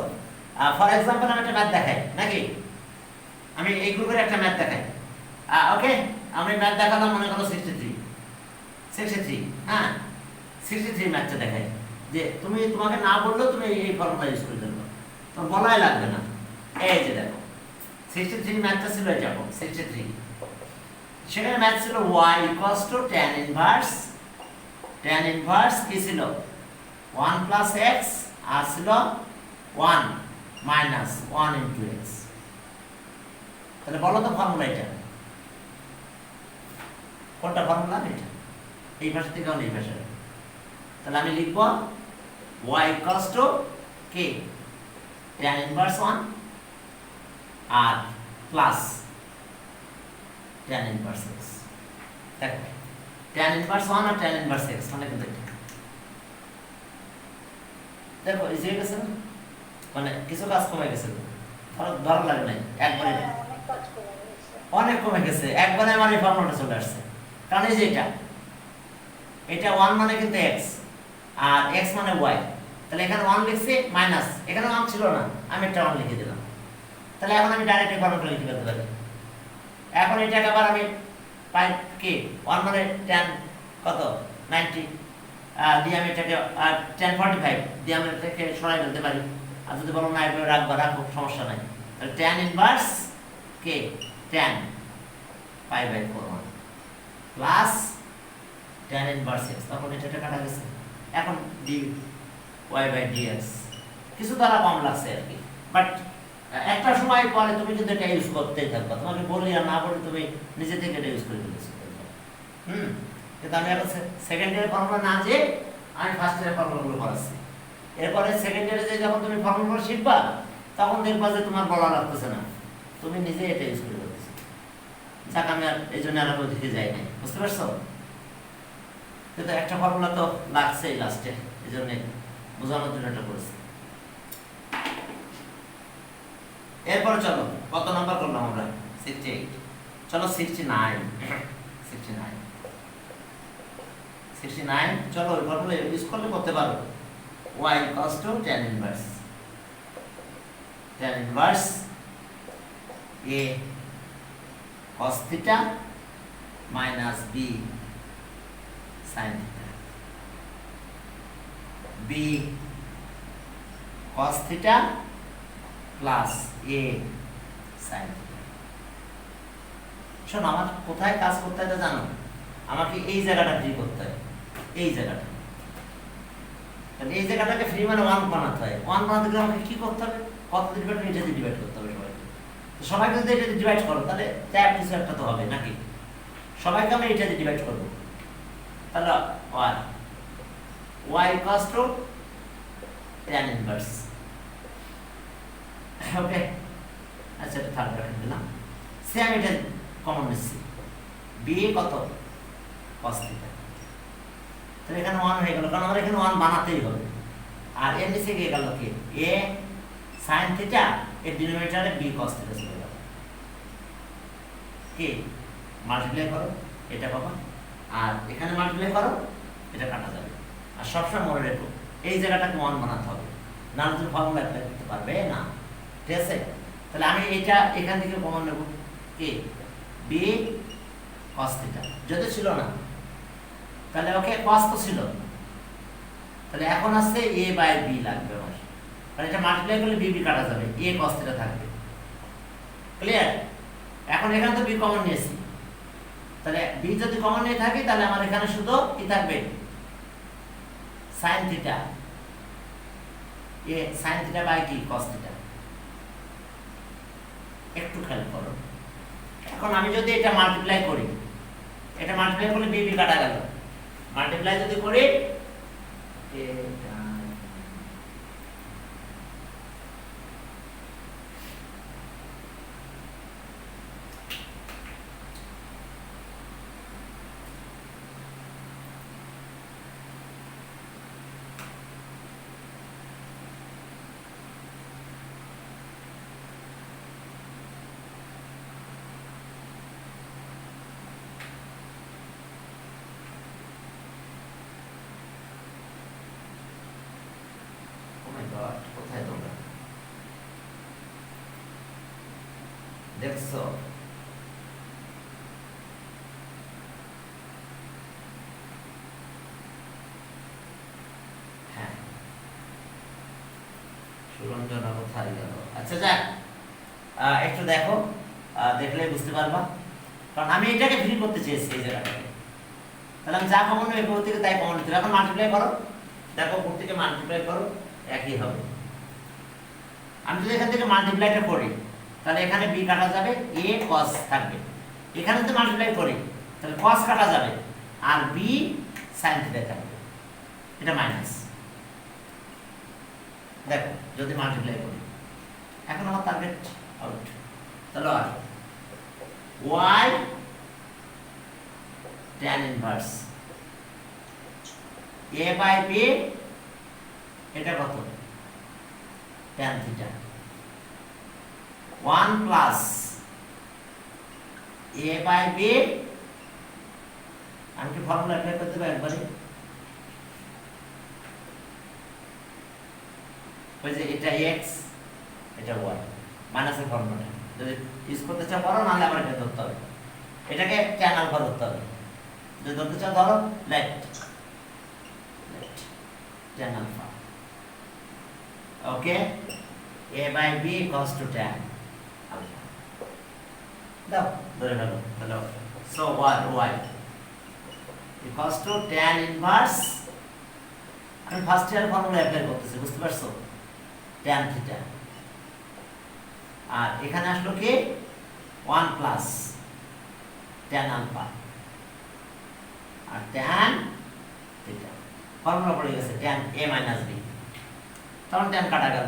ফর এক্সাম্পল আমি একটা ম্যাথ দেখাই নাকি, আমি এই গ্রুপের একটা ম্যাথ দেখাই। ওকে, আমি ম্যাথ দেখালাম, মনে করো 63, হ্যাঁ 63 ম্যাথটা দেখাই, যে তুমি তোমাকে না বললেও তুমি এই ফর্মুলা ইউজ করে ফেলবা, তোমার বলাই লাগবে না। এই যে দেখো 63 ম্যাথটা ছিল এটা, 63 সেখানে ম্যাথ ছিল y equals to tan inverse কি ছিল 1 প্লাস x আর ছিল 1 মাইনাস 1 ইনটু x। তাহলে বলো তো ফর্মুলা এটা কোনটা, ফর্মুলা এটা এই পাশে থেকে এই পাশে। তাহলে আমি লিখব y ইকুয়ালস টু কি tan ইনভার্স 1 আর প্লাস tan ইনভার্স x। দেখো tan ইনভার্স 1 আর tan ইনভার্স x মানে কিন্তু এটা, দেখো ইজি হয়ে গেছে না, মানে কিছু কাজ কমে গেছে, ধরো লাগে নাই, একবারে অনেক কমে গেছে, একবারে আমার এই ফর্মুলাটা চলে আসছে। কারণ এই যে এটা 1 মানে কিন্তু x আর x মানে y, তাহলে এখানে 1 লিখছি মাইনাস, এখানে 1 ছিল না, আমি একটা 1 লিখে দিলাম। তাহলে এখন আমি ডাইরেক্ট এই ফর্মুলাটা লিখে ফেলতে পারি। এখন এটাকে আবার আমি পাই কি 1 মানে tan কত 90 দিয়ে আমি এটাকে tan 45 দিয়ে আমি এটাকে সরাই ফেলতে পারি, আর যদি বলো না এভাবে রাখো সমস্যা নাই। তাহলে tan ইনভার্স কে tan pi by 4 plus tan inverse x, তখন এটা কাটা গেছে। এখন dy বাই dx কিছু দ্বারা কম লাগছে আর কি, বাট একটা সময় পরে তুমি যদি এটা ইউজ করতেই থাকবা, তোমাকে বলি আর না বলি তুমি নিজে থেকে এটা ইউজ করে ফেলেছো। কিন্তু আমি এখন সেকেন্ড ইয়ারের ফর্মুলা না যে আমি ফার্স্ট ইয়ারের ফর্মুলাগুলো করাচ্ছি, এরপরে সেকেন্ড ইয়ারে যে যখন তুমি ফর্মুলা শিখবা তখন দেখবা যে তোমার বলা লাগতেছে না, তুমি নিজে এটা ইউজ করে ফেলেছো। যাক, আমি আর এই জন্য আর ওদিকে যাই নাই, বুঝতে পারছো? কিন্তু একটা ফর্মুলা তো লাগছেই লাস্টে, এই জন্যে বোঝানোর জন্য এটা করেছি। এরপর চলো কত নাম্বার করলাম আমরা? 68। চলো 69। 69 চলো ওই ফর্মুলা ইউজ করলে করতে পারো। y equals to tan inverse a cos theta minus b sin theta, b cos theta plus a sin theta। শোনো, আমার কোথায় কাজ করতে হয় জানো? আমাকে এই জায়গাটা ফ্রি করতে হয়, এই জায়গাটা। এই জায়গাটাকে ফ্রি মানে 1 বানাতে হয়। 1 বানাতে গেলে আমাকে কি করতে হবে? কত ডিভাইড এটা দিয়ে ডিভাইড করতে হবে সবাইকে। তো সবাইকে যদি এটা দিয়ে ডিভাইড করো তাহলে ট্যাব কিছু একটা তো হবে নাকি? সবাইকে আমরা এটা দিয়ে ডিভাইড করব। তাহলে 1 y equals to tan inverse। ওকে, আচ্ছা এটা থার্ড ব্র্যাকেট দিলাম। সেম এটা কমন নিচ্ছি, b কত cos theta। তাহলে এখানে 1 হয়ে গেল, কারণ আমরা এখানে 1 বানাতেই হবে। আর এর নিচে গিয়ে গেল কি a sin theta, এর ডিনোমিনেটরে b cos theta চলে গেল। কি মাল্টিপ্লাই করো, এটা পাবা। আর এখানে মাল্টিপ্লাই করো, এটা কাটা যাবে। আর সবসময় মনে রেখো এই জায়গাটাকে 1 বানাতে হবে, না হলে তুমি ফর্মুলা অ্যাপ্লাই করতে পারবে না। ঠিক আছে? তাহলে আমি এটা এখান থেকে কমন নেব, কি b cos theta যদি ছিল না, তাহলে ওকে cos তো ছিল, তাহলে এখন আসছে a বাই b লাগবে আমার। তাহলে এটা মাল্টিপ্লাই করলে b কাটা যাবে, a cos theta থাকবে। ক্লিয়ার? এখন এখানে তো b কমন নিয়েছি, তাহলে b যদি কমন নিয়ে থাকে তাহলে আমার এখানে শুধু কি থাকবে? sin theta, a sin theta by কি cos theta। একটু খেয়াল করো, এখন আমি যদি এটা মাল্টিপ্লাই করি, এটা মাল্টিপ্লাই করলে b কাটা গেল। মাল্টিপ্লাই যদি করি এটা কোথায় তোমরা দেখছো? হ্যাঁ, সুরঞ্জনা কোথায় গেল? আচ্ছা যাক, একটু দেখো, দেখলে বুঝতে পারবা। কারণ আমি এটাকে ফ্রি করতে চেয়েছি এই জায়গাটাকে, তাহলে আমি যা কমন নেব উপর থেকে তাই কমন নিতে হবে। এখন মাল্টিপ্লাই করো, দেখো উপর থেকে মাল্টিপ্লাই করো, একই হবে। আমি যদি এখান থেকে মাল্টিপ্লাইটা করি তাহলে এখানে b কাটা যাবে, a cos থাকবে। এখানে যদি মাল্টিপ্লাই করি তাহলে cos কাটা যাবে আর b sin থিটা থাকবে, এটা মাইনাস। দেখো যদি মাল্টিপ্লাই করি, এখন আমার টার্গেট আউট। তাহলে আর y tan inverse a by b, এটা কত? tan theta 1 plus a by b। আমি কি ফর্মুলা অ্যাপ্লাই করতে পারি একবারে? ওই যে এটা x, এটা y, মাইনাসের ফর্মুলাটা যদি ইউজ করতে চাও করো, নাহলে আবার এটা ধরতে হবে, এটাকে tan আলফা ধরতে হবে। যদি ধরতে চাও ধরো let tan alpha. Okay, a by b equals to tan alpha। দাও ধরে ফেলো, তাহলে so what y equals to tan inverse, আমি ফার্স্ট ইয়ার ফর্মুলা অ্যাপ্লাই করতেছি, বুঝতে পারছো? tan theta, আর এখানে আসলো কি 1 প্লাস tan alpha আর tan theta। ফর্মুলা পড়ে গেছে tan a minus b, তখন tan কাটা গেল।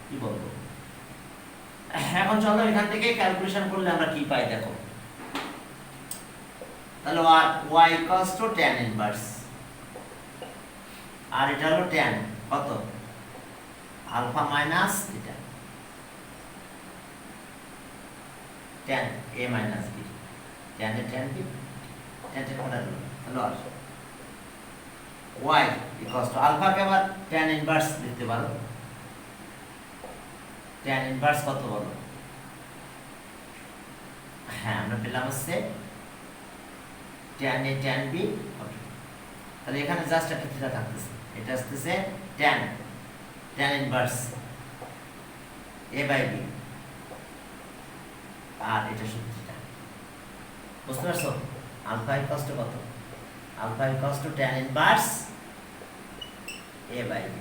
কি বলবো? এখন চলো এখান থেকে ক্যালকুলেশন করলে আমরা কি পাই দেখো। তাহলে y equals to tan inverse, আর এটা হলো tan কত alpha minus theta tan a minus b tan a tan b tan tan কাটা দিল তাহলে আর y ইকুয়ালস টু আলফা কে আবার tan ইনভার্স লিখতে পারো tan ইনভার্স কত বলো হ্যাঁ আমরা পেলাম হচ্ছে tan a tan b ওকে তাহলে এখানে জাস্ট একটা থিটা থাকতেছে এটা আসতেছে tan inverse a by b আর এটা শুধু থিটা বুঝতে পারছো আলফা ইকুয়ালস টু কত alpha equals to tan inverse a by b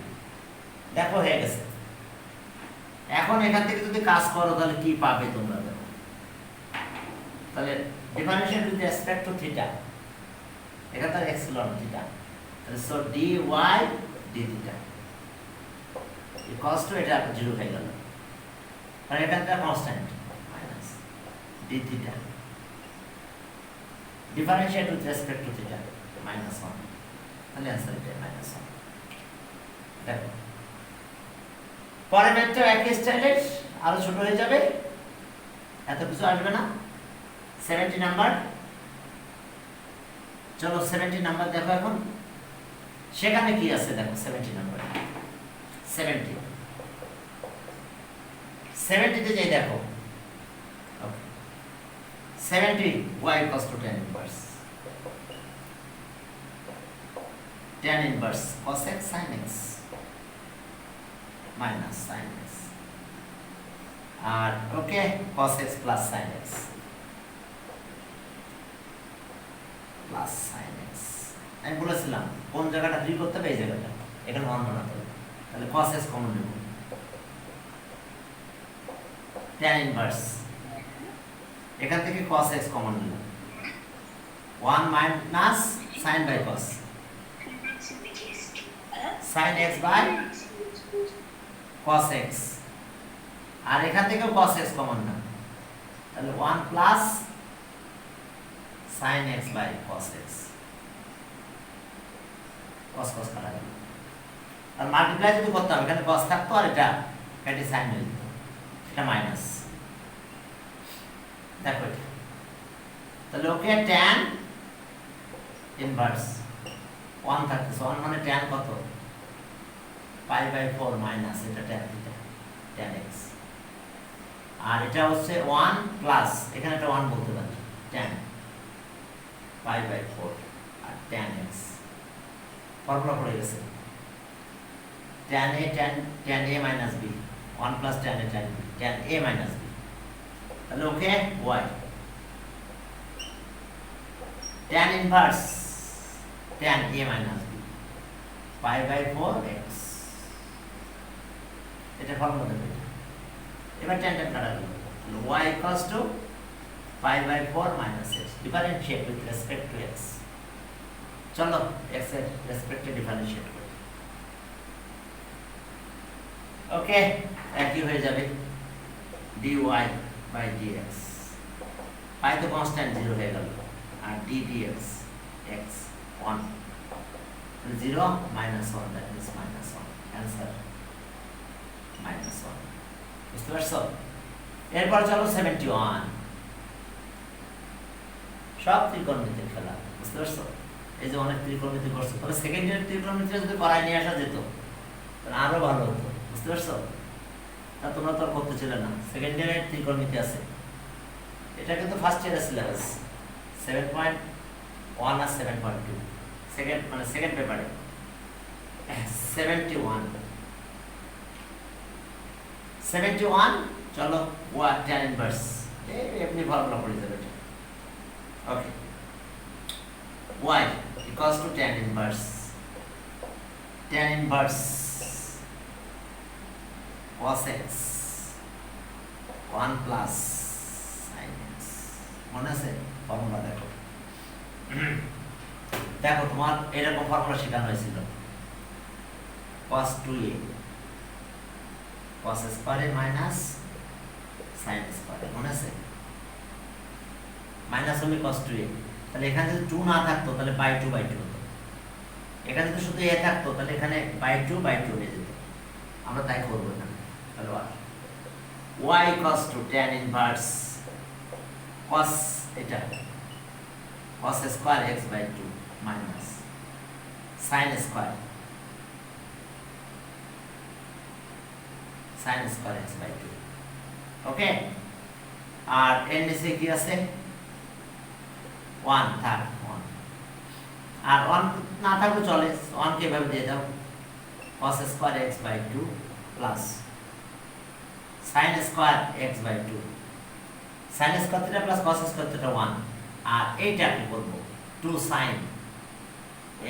দেখো হয়ে গেছে এখন এখান থেকে যদি কাজ করো তাহলে কি পাবে তোমরা দেখো তাহলে differentiate with respect two theta এখানে তার এক্সিলন থিটা তাহলে so dy d theta equals two এটা 0 হয়ে গেল আর এখানটা constant minus d theta differentiate with respect two theta -1 তাহলে आंसर এটা -1 দেখো পরের ম্যাথটা একই স্টাইলের আরো ছোট হয়ে যাবে এত কিছু আসবে না 70 নাম্বার চলো 70 নাম্বার দেখো এখন সেখানে কি আছে দেখো 70 নাম্বার 70 তে যাই দেখো ওকে 70 y equals to tan inverse cos x sin x minus sin x R okay cos x plus sin x plus sin x আমি বলেছিলাম কোন জায়গাটা ফ্রি করতে হবে এই জায়গাটা এখানে 1 বানাতে হবে তাহলে cos x কমন নেব tan ইনভার্স এখান থেকে cos x কমন নেব 1 minus sin by cos sin x by cos x আর এখান থেকে cos x কমন না তাহলে 1 plus sin x by cos x cos কাটা গেল আর মাল্টিপ্লাই যদি করতাম এখানে cos থাকতো আর এটা কেটে sin হয়ে যেত এটা মাইনাস দেখো এটা তাহলে ওকে tan ইনভার্স 1 থাকতেছে 1 মানে tan কত পাই বাই 4 মাইনাস এটা tan থিটা tan x আর এটা হচ্ছে 1 প্লাস এখানে একটা 1 বলতে পারি tan পাই বাই 4 আর tan x ফর্মুলা পড়ে গেছে tan a minus b 1 plus tan a minus b তাহলে ওকে y tan inverse tan a minus b pi by 4x এটা ফর্মুলা দেবে এবার tan কাটা গেল y equals to pi by 4 minus x differentiate with respect to x চলো x এর রেসপেক্টে differentiate করি ওকে একই হয়ে যাবে dy by dx পাই তো কনস্ট্যান্ট 0 হয়ে গেল আর d dx x 1 0 minus 1 that is minus 1 answer minus 1 বুঝতে পারছো এরপর চলো 71 সব ত্রিকোণমিতির খেলা বুঝতে পারছো এই যে অনেক ত্রিকোণমিতি করছো তবে সেকেন্ড ইয়ার ত্রিকোণমিতি যদি করায় নিয়ে আসা যেত তাহলে আরো ভালো হতো বুঝতে পারছো তা তোমরা তো করতেছিলে না সেকেন্ড ইয়ারের ত্রিকোণমিতি আছে এটা কিন্তু ফার্স্ট ইয়ারের সিলেবাস 7.1 আর 7.2 সেকেন্ড মানে সেকেন্ড পেপারে 71 চলো ওয়াট tan ইনভার্স এমনি ফর্মুলা পড়ে যাবে এটা ওকে y equals to tan inverse cos x 1 plus sin x মনে আছে ফর্মুলা দেখো দেখো তোমার এরকম ফর্মুলা শেখানো হয়েছিল cos 2a cos square minus sin square মনে আছে মাইনাস হলে cos 2a তাহলে এখানে যদি 2 না থাকতো তাহলে বাই 2 হতো এখানে তো শুধু এ থাকতো, তাহলে এখানে বাই টু হয়ে যেত। আমরা তাই করবো না। তাহলে y equals to tan inverse cos এটা cos square x by 2 minus sin square x by 2। ওকে, আর এর নিচে কি আছে? 1 থাক 1, আর 1 না থাকলে চলে, 1 কে এভাবে দিয়ে দাও, cos square x by 2 plus sin square x by 2, sin square theta plus cos square theta 1, আর এইটা কি করব 2 sin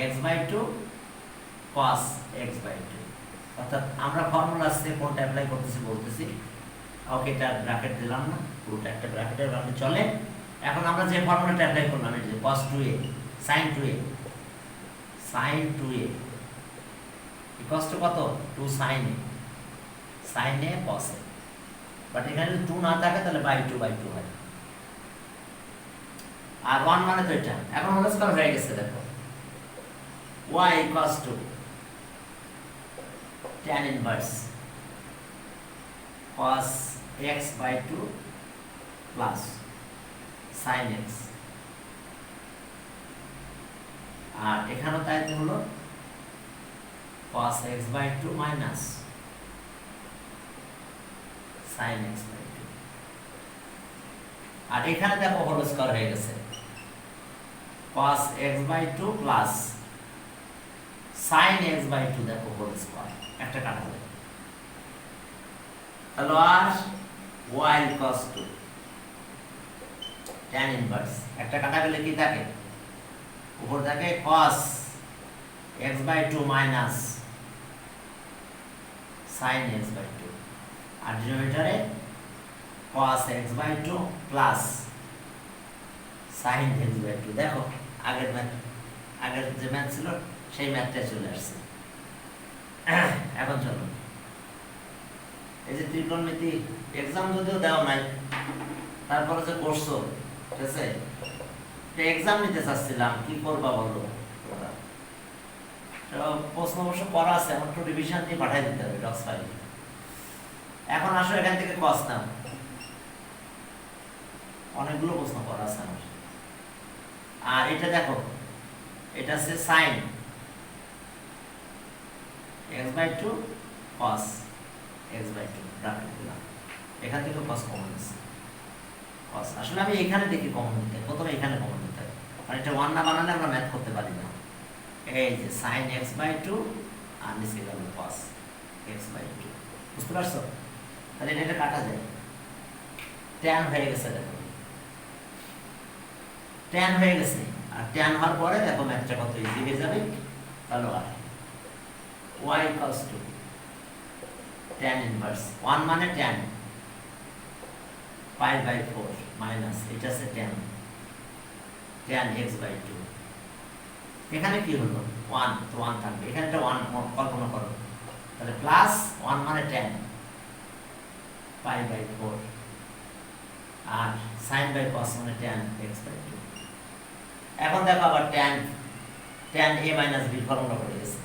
x by 2 cos x by 2। অর্থাৎ আমরা ফর্মুলা সে কোনটা অ্যাপ্লাই করতেছি বলতেছি। ওকে, এটা ব্র্যাকেট দিলাম না, পুরোটা একটা ব্র্যাকেটের ব্র্যাকেট চলে। এখন আমরা যে ফর্মুলাটা অ্যাপ্লাই করলাম, এটা cos 2a sin 2a equals to কত? 2 sin a cos a। But এখানে যদি 2 না থাকে তাহলে বাই 2 হয়, আর 1 মানে তো এটা। এখন হোল স্কয়ার হয়ে গেছে, দেখো y equals to tan inverse cos x by 2 plus sin x, আর এখানেও তাই হলো cos x by 2 minus sin x by 2, আর এখানে দেখো হোল স্কয়ার হয়ে গেছে cos x by 2 plus sin x by 2, দেখো হোল স্কয়ার একটা কাটা হবে। তাহলে আর y equals to tan inverse একটা কাটা গেলে কি থাকে? উপর থাকে cos x by 2 minus sin x by 2, R ডিনোমিনেটরে cos x by 2 plus sin x by 2। দেখো আগের যে ম্যাথ ছিল সেই ম্যাথটা চলে আসছে। এখন চলো, এই যে ত্রিকোণমিতি এক্সাম যদিও দাও নাই, তারপরে যে করছো, ঠিক আছে, এক্সাম নিতে চাচ্ছিলাম, কি করবা বলো? প্রশ্ন অবশ্য করা আছে, আমার একটু রিভিশন দিয়ে পাঠিয়ে দিতে হবে ডক্স ফাইল। এখন আসো এখান থেকে কস নাও, অনেকগুলো প্রশ্ন করা আছে আমার। আর এটা দেখো, এটা হচ্ছে sine x by 2 cos x by 2 bracket দিলাম, এখান থেকে cos কমন আছে। cos আসলে আমি এখানে দেখি কমন নিতে, প্রথমে এখানে কমন নিতে হয়, আর এটা 1 না বানালে আমরা ম্যাথ করতে পারি না। এই যে sin x by 2 আর নিচে গেল cos x by 2, বুঝতে পারছো? তাহলে এটা কাটা যায়, tan হয়ে গেছে, দেখো tan হয়ে গেছে, আর tan হওয়ার পরে দেখো ম্যাথটা কত ইজি হয়ে যাবে। তাহলে আর y equals to tan inverse 1 মানে tan pi by 4 minus এটা আছে tan x by 2। এখানে কি হলো 1, তো 1 থাকবে, এখানে একটা 1 কল্পনা করো, তাহলে প্লাস 1 মানে tan pi by 4, R sin by cos মানে tan x by 2। এখন দেখো আবার tan a minus b formula পড়ে গেছে,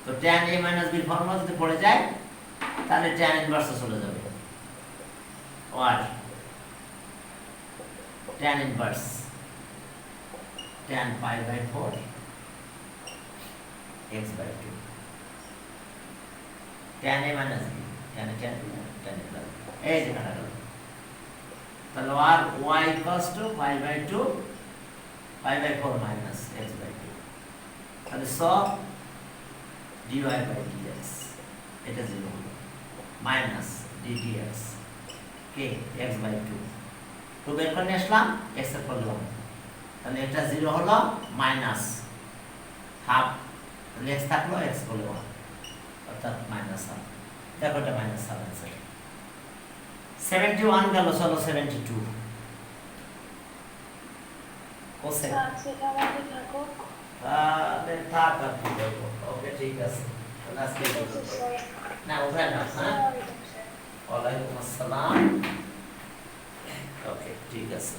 তো tan a minus b formula যদি পড়ে যায় তাহলে tan ইনভার্স চলে যাবে, আর tan inverse tan pi by 4 x by 2, tan a minus b, tan এই যে কাটা গেল। তাহলে আর y equals to pi by 2 pi by 4 minus x by 2, তাহলে সব dy by dx এটা 0 হলো, minus ddx K x by 2, তো বের করে নিয়ে আসলাম, x এর করলাম, তাহলে এটা 0 হলো, মাইনাস হাফ, তাহলে x থাকলো, x হলো 1, অর্থাৎ মাইনাস হাফ। দেখো এটা মাইনাস হাফ আছে। 71 গেল, চলো 72 কোসেক,
সেটা আমাকে থাকো।
তাহলে থাক আর কি করবো। ওকে, ঠিক আছে, তাহলে আজকে না ওখানে না, হ্যাঁ, ওয়ালাইকুম আসসালাম। ওকে, ঠিক আছে।